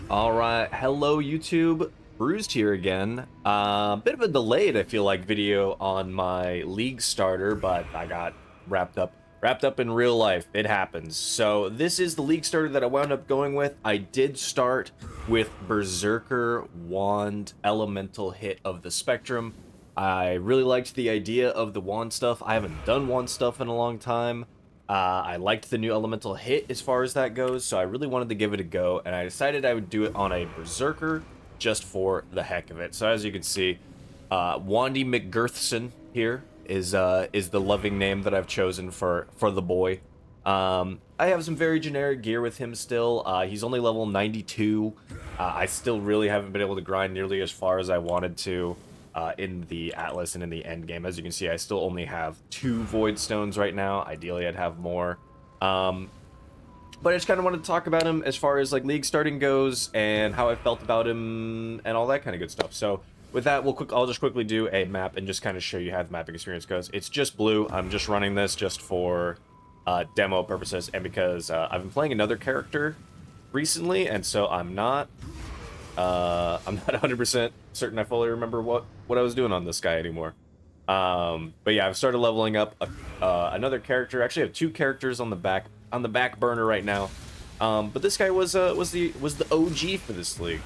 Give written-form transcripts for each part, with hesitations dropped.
All right, hello YouTube, Bruised here again. Bit of a delayed, I feel like, video on my league starter, but I got wrapped up in real life. It happens. So this is the league starter that I wound up going with. I did start with Berserker Wand Elemental Hit of the Spectrum. I really liked the idea of the wand stuff. I haven't done wand stuff in a long time. I liked the new elemental hit as far as that goes, so I really wanted to give it a go, and I decided I would do it on a Berserker just for the heck of it. So as you can see, Wandy McGirthson here is the loving name that I've chosen for the boy. I have some very generic gear with him still. He's only level 92. I still really haven't been able to grind nearly as far as I wanted to. In the Atlas and in the end game. As you can see, I still only have 2 Void Stones right now. Ideally, I'd have more. But I just kind of wanted to talk about him as far as like league starting goes and how I felt about him and all that kind of good stuff. So with that, I'll just quickly do a map and just kind of show you how the mapping experience goes. It's just blue. I'm just running this just for demo purposes and because I've been playing another character recently, and so I'm not 100% certain I fully remember what I was doing on this guy anymore. But yeah, I've started leveling up another character. Actually, I have 2 characters on the back burner right now. But this guy was the OG for this league,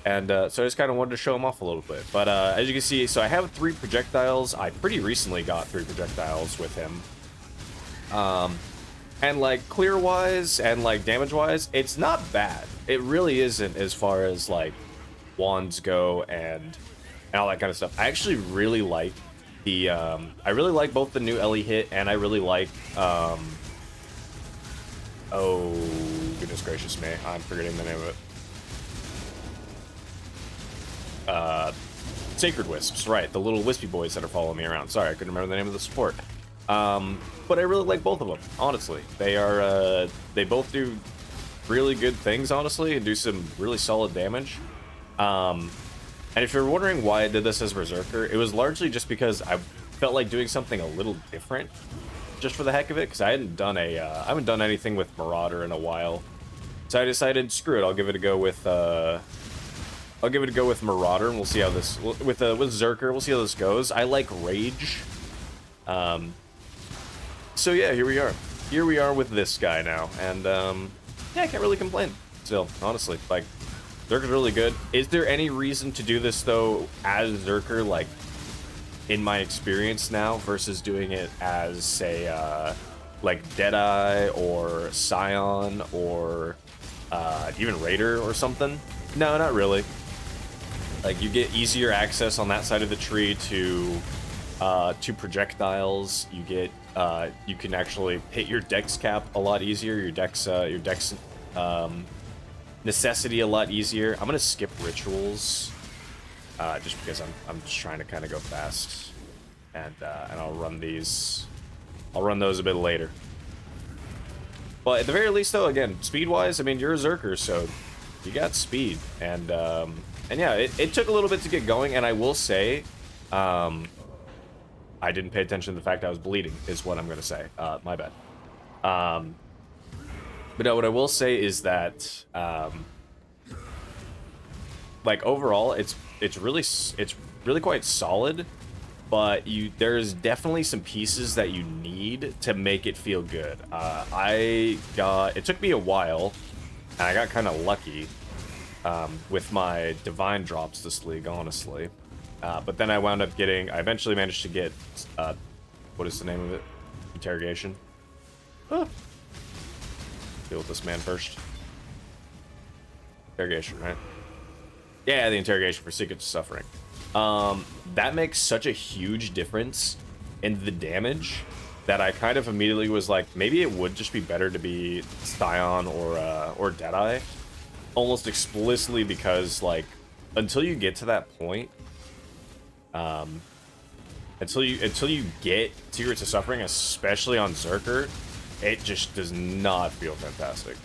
and so I just kind of wanted to show him off a little bit. But as you can see, so I have 3 projectiles. I pretty recently got 3 projectiles with him. And like clear wise and like damage wise, it's not bad. It really isn't as far as like wands go and all that kind of stuff. I actually really like the I really like both the new Ellie hit and I really like oh goodness gracious me, I'm forgetting the name of it. Sacred Wisps, right, the little wispy boys that are following me around. Sorry, I couldn't remember the name of the support. But I really like both of them, honestly. They both do really good things, honestly, and do some really solid damage. And if you're wondering why I did this as Berserker, it was largely just because I felt like doing something a little different, just for the heck of it, because I haven't done I haven't done anything with Marauder in a while. So I decided, screw it, I'll give it a go with Marauder, and we'll see how this with Zerker. We'll see how this goes. I like Rage. So yeah, here we are. Here we are with this guy now, and yeah, I can't really complain. Still, honestly, like Zerker's really good. Is there any reason to do this though as Zerker, like in my experience now, versus doing it as say like Deadeye or Scion or even Raider or something? No, not really. Like you get easier access on that side of the tree to projectiles. You get you can actually hit your dex cap a lot easier, your dex necessity a lot easier. I'm gonna skip rituals just because I'm just trying to kind of go fast, and I'll run those a bit later. But at the very least though, again, speed wise, I mean, you're a Zerker, so you got speed, and yeah, it took a little bit to get going, and I will say I didn't pay attention to the fact I was bleeding, is what I'm going to say. My bad. But no, what I will say is that, like, overall, it's really quite solid, but there's definitely some pieces that you need to make it feel good. It took me a while, and I got kind of lucky with my divine drops this league, honestly. But then I eventually managed to get, what is the name of it? Interrogation. Deal with this man first. Interrogation, right? Yeah, the interrogation for Secret Suffering. That makes such a huge difference in the damage that I kind of immediately was like, maybe it would just be better to be Scion or Deadeye. Almost explicitly because, like, until you get to that point, until you get Secrets of Suffering, especially on Zerker, it just does not feel fantastic.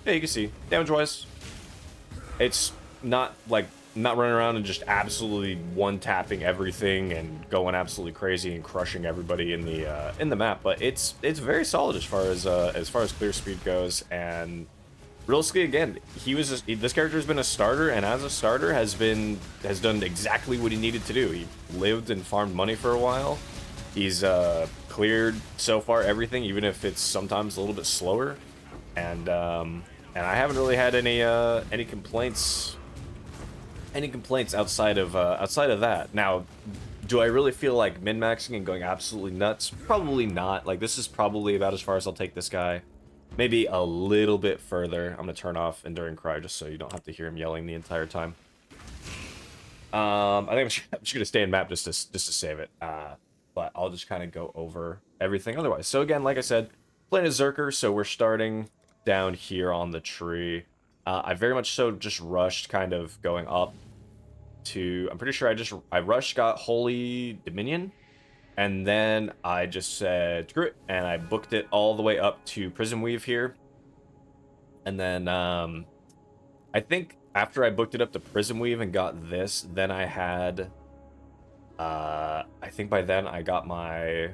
Yeah, you can see damage wise, it's not running around and just absolutely one-tapping everything and going absolutely crazy and crushing everybody in the map, but it's very solid as far as clear speed goes, and Realistically, again, this character has been a starter, and as a starter has done exactly what he needed to do. He lived and farmed money for a while. He's cleared so far everything, even if it's sometimes a little bit slower. And I haven't really had any complaints outside of that. Now, do I really feel like min-maxing and going absolutely nuts? Probably not. Like, this is probably about as far as I'll take this guy. Maybe a little bit further. I'm gonna turn off Enduring Cry just so you don't have to hear him yelling the entire time. I think I'm just gonna stay in map just to save it. But I'll just kind of go over everything otherwise. So again, like I said, playing a Zerker, so we're starting down here on the tree. I very much so just rushed, kind of going up to. I'm pretty sure I rushed, got Holy Dominion. And then I just said, screw it, and I booked it all the way up to Prism Weave here. And then, I think after I booked it up to Prism Weave and got this, then I had, I think by then I got my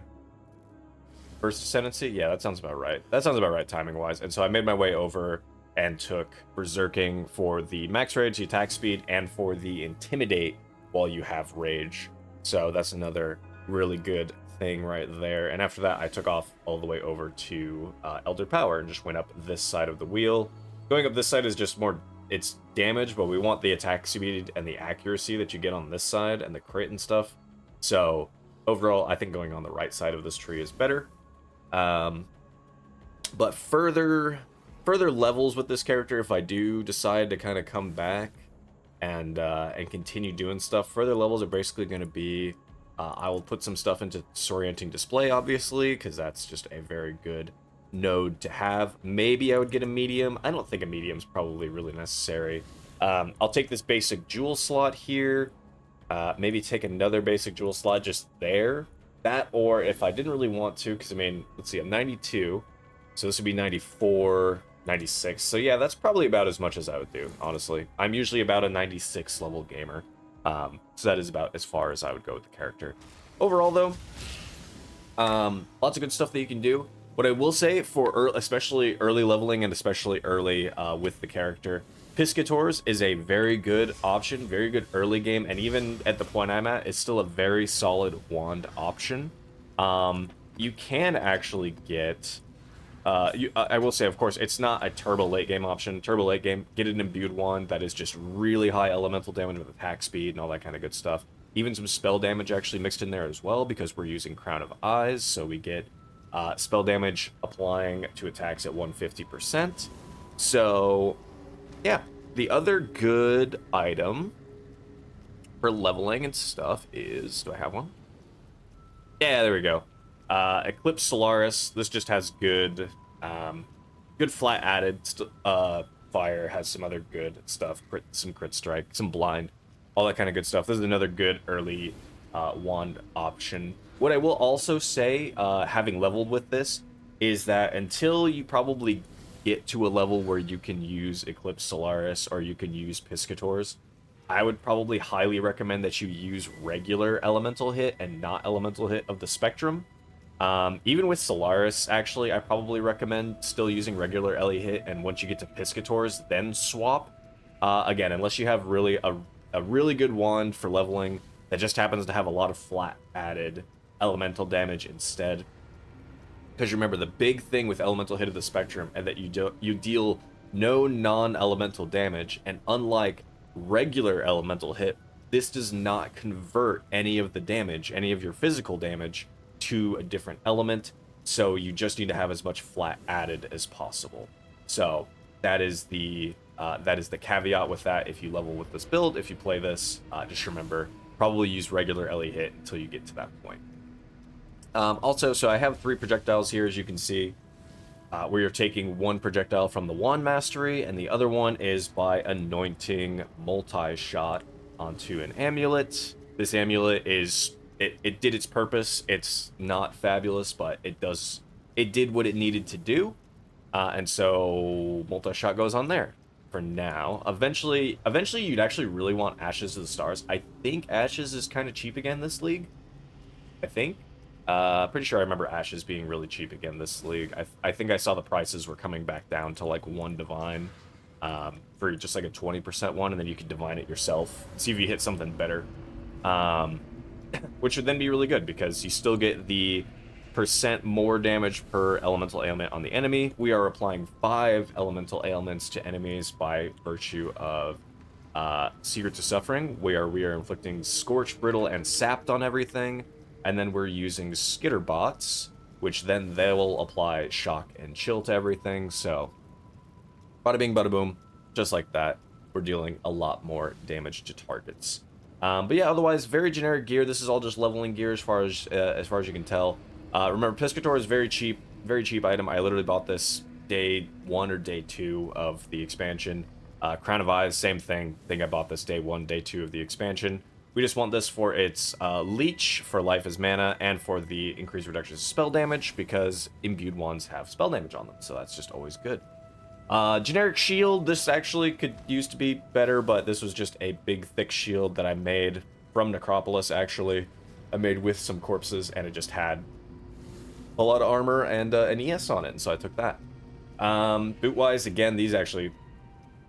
first Ascendancy. Yeah, that sounds about right. That sounds about right timing-wise. And so I made my way over and took Berserking for the Max Rage, the attack speed, and for the Intimidate while you have Rage. So that's another really good thing right there. And after that, I took off all the way over to Elder Power and just went up this side of the wheel. Going up this side is just more, it's damage, but we want the attack speed and the accuracy that you get on this side and the crit and stuff. So overall, I think going on the right side of this tree is better. But further levels with this character, if I do decide to kind of come back and continue doing stuff, further levels are basically going to be I will put some stuff into Disorienting Display, obviously, because that's just a very good node to have. Maybe I would get a medium. I don't think a medium's probably really necessary. I'll take this basic jewel slot here. Maybe take another basic jewel slot just there. That, or if I didn't really want to, because I mean, let's see, I'm 92, so this would be 94, 96. So yeah, that's probably about as much as I would do, honestly. I'm usually about a 96 level gamer. So that is about as far as I would go with the character. Overall, though, lots of good stuff that you can do. What I will say for especially early leveling and especially early with the character, Piscators is a very good option, very good early game, and even at the point I'm at, it's still a very solid wand option. You can actually get... I will say, of course, it's not a turbo late game option. Turbo late game, get an imbued wand that is just really high elemental damage with attack speed and all that kind of good stuff. Even some spell damage actually mixed in there as well, because we're using Crown of Eyes, so we get spell damage applying to attacks at 150%. So, yeah. The other good item for leveling and stuff is... Do I have one? Yeah, there we go. Eclipse Solaris, this just has good flat added fire, has some other good stuff, some crit strike, some blind, all that kind of good stuff. This is another good early wand option. What I will also say, having leveled with this, is that until you probably get to a level where you can use Eclipse Solaris or you can use Piscators, I would probably highly recommend that you use regular elemental hit and not elemental hit of the Spectrum. Even with Solaris, actually, I probably recommend still using regular LE hit, and once you get to Piscators, then swap. Again, unless you have really a really good wand for leveling that just happens to have a lot of flat added elemental damage instead. Because remember, the big thing with elemental hit of the Spectrum is that you deal no non-elemental damage, and unlike regular elemental hit, this does not convert any of the damage, any of your physical damage, to a different element, so you just need to have as much flat added as possible. So that is the caveat with that. If you level with this build, if you play this, just remember, probably use regular LE hit until you get to that point. Also, so I have 3 projectiles here, as you can see, where you're taking one projectile from the Wand Mastery, and the other one is by anointing multi-shot onto an amulet. This amulet is... It did its purpose. It's not fabulous, but it did what it needed to do. And so multi-shot goes on there for now. Eventually you'd actually really want Ashes of the Stars. I think Ashes is kind of cheap again this league. I think. Pretty sure I remember Ashes being really cheap again this league. I think I saw the prices were coming back down to like 1 divine. for just like a 20% one, and then you can divine it yourself. See if you hit something better. Um, which would then be really good because you still get the percent more damage per elemental ailment on the enemy. We are applying 5 elemental ailments to enemies by virtue of Secrets of Suffering, where we are inflicting Scorch, Brittle, and Sapped on everything, and then we're using Skitter Bots, which then they will apply Shock and Chill to everything. So bada bing, bada boom, just like that. We're dealing a lot more damage to targets. But yeah, otherwise, very generic gear. This is all just leveling gear as far as you can tell. Remember, Piscator is very cheap item. I literally bought this day 1 or day 2 of the expansion. Crown of Eyes, same thing. I think I bought this day 1, day 2 of the expansion. We just want this for its leech, for life as mana, and for the increased reduction of spell damage, because imbued wands have spell damage on them, so that's just always good. Generic shield, this actually could use to be better, but this was just a big thick shield that I made from Necropolis, actually. I made with some corpses, and it just had a lot of armor and an ES on it, and so I took that. Boot-wise, again, these actually...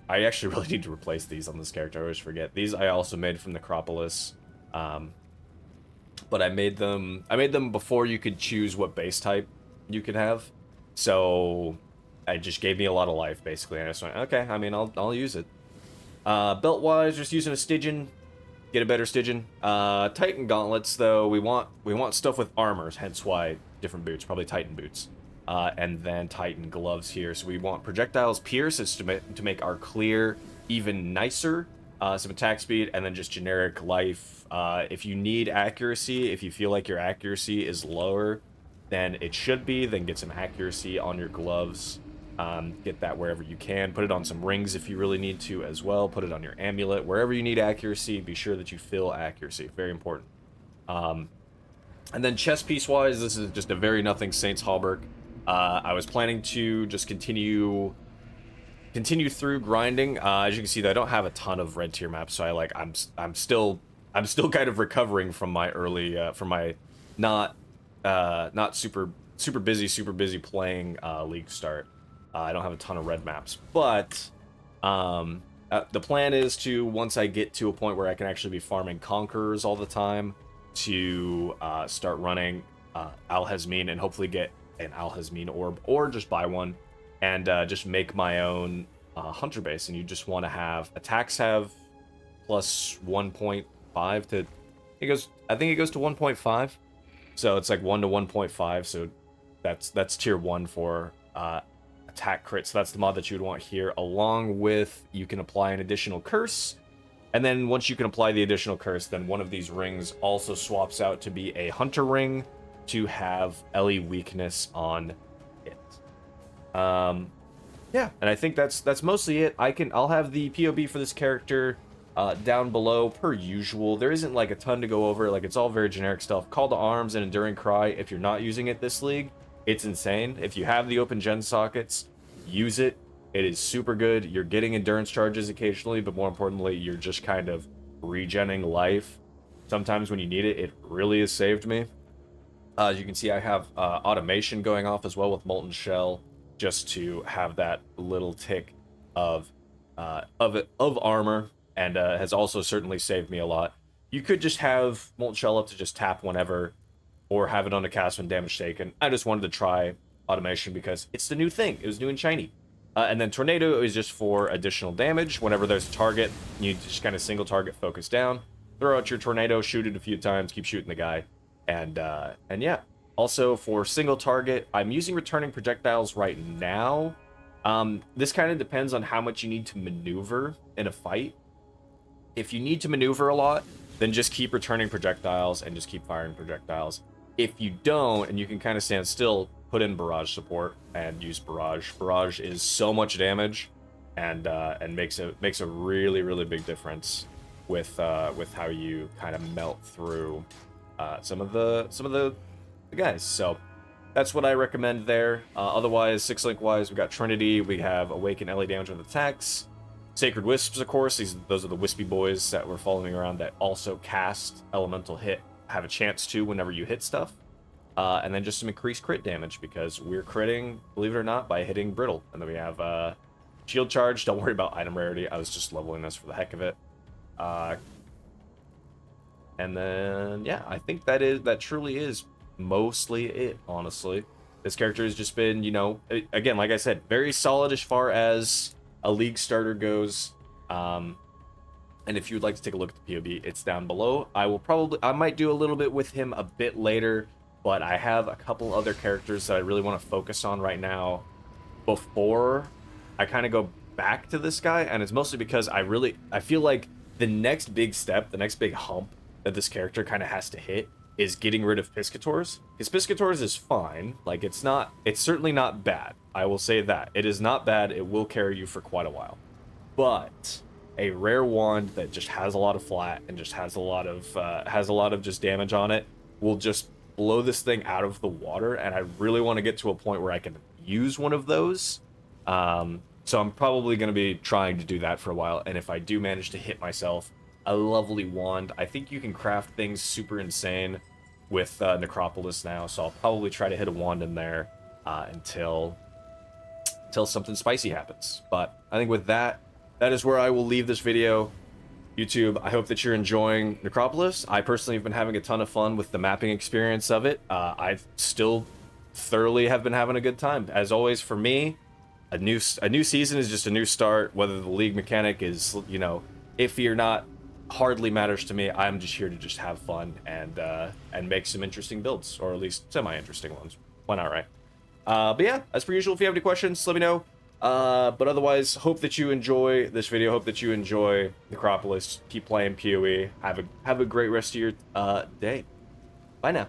I actually really need to replace these on this character, I always forget. These I also made from Necropolis, but I made them before you could choose what base type you could have, so... it just gave me a lot of life, basically, and I just went, okay, I mean, I'll use it. Belt-wise, just using a Stygian, get a better Stygian. Titan gauntlets, though, we want stuff with armors, hence why different boots, probably Titan boots. And then Titan gloves here, so we want projectiles pierce to make our clear even nicer, some attack speed, and then just generic life. If you need accuracy, if you feel like your accuracy is lower than it should be, then get some accuracy on your gloves. Get that wherever you can. Put it on some rings if you really need to as well. Put it on your amulet. Wherever you need accuracy, be sure that you feel accuracy. Very important. And then chest piece wise, this is just a very nothing Saints Hauberk. I was planning to just continue through grinding. As you can see, I don't have a ton of red tier maps, so I'm still kind of recovering from my early from my not super busy playing League start. I don't have a ton of red maps, but the plan is to, once I get to a point where I can actually be farming Conquerors all the time, to start running Al-Hazmin and hopefully get an Al-Hazmin orb, or just buy one and just make my own hunter base. And you just want to have attacks have plus 1.5 to I think it goes to 1.5, so it's like 1 to 1.5, so that's tier 1 for attack crit. So that's the mod that you would want here, along with you can apply an additional curse, and then once you can apply the additional curse, then one of these rings also swaps out to be a hunter ring to have LE weakness on it. Yeah, and I think that's mostly it. I'll have the POB for this character down below per usual. There isn't like a ton to go over, like it's all very generic stuff. Call to Arms and Enduring Cry, if you're not using it this league, it's insane. If you have the open gen sockets, use it. It is super good. You're getting endurance charges occasionally, but more importantly, you're just kind of regenning life. Sometimes when you need it, it really has saved me. As you can see, I have automation going off as well with Molten Shell, just to have that little tick of armor, and has also certainly saved me a lot. You could just have Molten Shell up to just tap whenever, or have it on a cast when damage taken. I just wanted to try automation because it's the new thing. It was new and shiny. And then Tornado is just for additional damage. Whenever there's a target, you just kind of single target focus down, throw out your Tornado, shoot it a few times, keep shooting the guy, and yeah. Also for single target, I'm using returning projectiles right now. This kind of depends on how much you need to maneuver in a fight. If you need to maneuver a lot, then just keep returning projectiles and just keep firing projectiles. If you don't, and you can kind of stand still, put in barrage support and use barrage. Barrage is so much damage, and makes a really big difference with how you kind of melt through some of the guys. So that's what I recommend there. Otherwise, 6-link wise, we got Trinity, we have Awaken LA damage with attacks, Sacred Wisps, of course. Those are the wispy boys that we're following around that also cast elemental hit, have a chance to whenever you hit stuff. And then just some increased crit damage, because we're critting, believe it or not, by hitting Brittle. And then we have shield charge. Don't worry about item rarity. I was just leveling this for the heck of it. And then, yeah, I think that truly is mostly it, honestly. This character has just been, you know, again, like I said, very solid as far as a league starter goes. And if you would like to take a look at the POB, it's down below. I might do a little bit with him a bit later, but I have a couple other characters that I really want to focus on right now before I kind of go back to this guy. And it's mostly because I feel like the next big step, the next big hump that this character kind of has to hit is getting rid of Piscators. Because Piscators is fine. Like, it's certainly not bad. I will say that. It is not bad. It will carry you for quite a while. But a rare wand that just has a lot of flat and just has a lot of just damage on it will just blow this thing out of the water. And I really want to get to a point where I can use one of those. So I'm probably going to be trying to do that for a while. And if I do manage to hit myself a lovely wand, I think you can craft things super insane with Necropolis now. So I'll probably try to hit a wand in there until something spicy happens. But I think with that is where I will leave this video. YouTube, I hope that you're enjoying Necropolis. I personally have been having a ton of fun with the mapping experience of it. I've still thoroughly have been having a good time. As always, for me, a new season is just a new start. Whether the league mechanic is, you know, iffy or not, hardly matters to me. I'm just here to just have fun and make some interesting builds, or at least semi-interesting ones. Why not, right? But yeah, as per usual, if you have any questions, let me know. But otherwise, hope that you enjoy this video. Hope that you enjoy Necropolis. Keep playing PoE. Have a great rest of your day. Bye now.